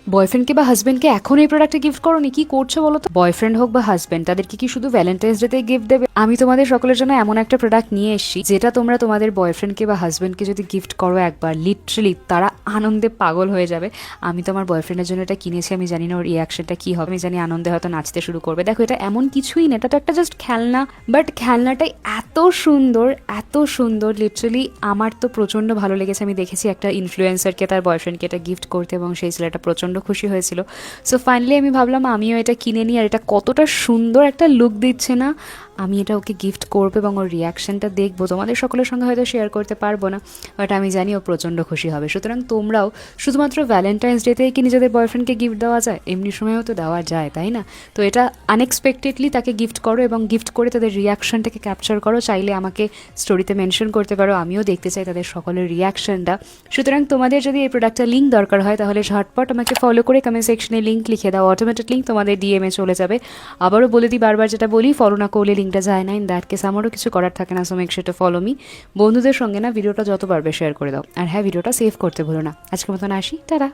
বয়ফ্রেন্ডকে বা হাজব্যান্ডকে এখন এই প্রোডাক্টে গিফট করো নি, কি করছো বলো তো? বয়ফ্রেন্ড হোক বা হাজব্যান্ড, তাদেরকে কি শুধু ভ্যালেন্টাইন্স ডেতে গিফট দেবে? আমি তোমাদের সকলের জন্য এমন একটা প্রোডাক্ট নিয়ে এসেছি যেটা তোমরা তোমাদের বয়ফ্রেন্ডকে বা হাজব্যান্ডকে যদি গিফট করো একবার, লিটারালি তারা আনন্দে পাগল হয়ে যাবে। আমি তো আমার বয়ফ্রেন্ডের জন্য এটা কিনেছি, আমি জানি না ওর রিয়াকশনটা কি হবে, আমি জানি আনন্দে হয়তো নাচতে শুরু করবে। দেখো এটা এমন কিছুই না, এটা তো একটা জাস্ট খেলনা, বাট খেলনাটাই এত সুন্দর, এত সুন্দর, লিটারালি আমার তো প্রচণ্ড ভালো লেগেছে। আমি দেখেছি একটা ইনফ্লুয়েন্সারকে তার বয়ফ্রেন্ডকে এটা গিফট করতে এবং সেই ছেলেটা প্রচণ্ড খুশি হয়েছিল। সো ফাইনালি আমি ভাবলাম আমিও এটা কিনে নিই, আর এটা কতটা সুন্দর একটা লুক দিচ্ছে না। আমি এটা ওকে গিফট করবো এবং ওর রিয়াকশানটা দেখবো, তোমাদের সকলের সঙ্গে হয়তো শেয়ার করতে পারবো না, বাট আমি জানি ও প্রচণ্ড খুশি হবে। সুতরাং তোমরাও শুধুমাত্র ভ্যালেন্টাইন্স ডেতেই কি নিজেদের বয়ফ্রেন্ডকে গিফট দেওয়া যায়? এমনি সময়েও তো দেওয়া যায়, তাই না? তো এটা আনএক্সপেক্টেডলি তাকে গিফট করো এবং গিফট করে তাদের রিয়াকশানটাকে ক্যাপচার করো। চাইলে আমাকে স্টোরিতে মেনশন করতে পারো, আমিও দেখতে চাই তাদের সকলের রিয়াকশানটা। সুতরাং তোমাদের যদি এই প্রোডাক্টটা লিঙ্ক দরকার হয় তাহলে ঝটপট আমাকে ফলো করে কমেন্ট সেকশনে লিঙ্ক লিখে দাও, অটোমেটিক লিঙ্ক তোমাদের ডিএমএ চলে যাবে। আবারও বলে দিই, বারবার যেটা বলি, ফলো না করলে লিঙ্কটা যায় না। ইন দ্যাট কেস আমারও কিছু করার থাকে না, so make sure to follow me. বন্ধুদের সঙ্গে না ভিডিওটা যত পারবে শেয়ার করে দাও, আর হ্যাঁ ভিডিওটা সেভ করতে ভুলো না। আজকের মতন আসি, টাটা।